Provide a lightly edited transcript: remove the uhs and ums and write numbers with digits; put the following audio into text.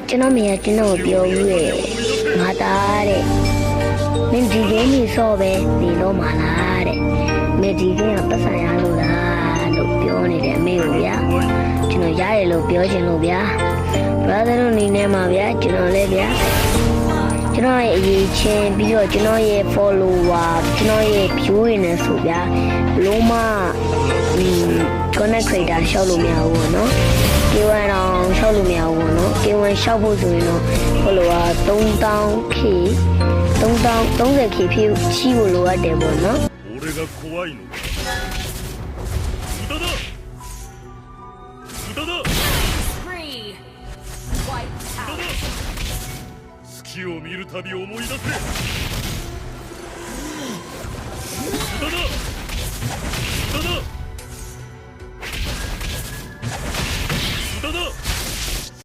ကျွန်တော်မရကျွန်တော်ပြောဦးရဲ့ငါသားတဲ့မင်းဒီကင်းကြီးစော့ပဲနေတော့မှလားတဲ့မင်းဒီကင်းကပတ်ဆိုင်ရလို့လားလို့ပြောနေတယ်အမေကိုဗျာကျွန်တော်ရတယ်လို့ပြောချင်လို့ဗျာ brother တို့နေနေမှာဗျာကျွန်တော်လည်းဗျာကျွန်တော်ရဲ့အရေးချင်းပြီးတော့ကျွန်တော်ရဲ့ follower ကျွန်တော်ရဲ့ view တွေနဲ့ဆိုဗျာလုံးမconnect creator ရှောက်လို့မရဘူးပေါ့နော် K1 တော့ရှောက်လို့မရဘူးပေါ့နော် K1 ရှောက်ဖို့ဆိုရင်တော့ follower 3000k 30k ဖြစ်ချီဖို့လိုအပ်တယ်ပေါ့နော်俺が怖いの無駄だ無駄だ月を見るたび思い出せ無駄だ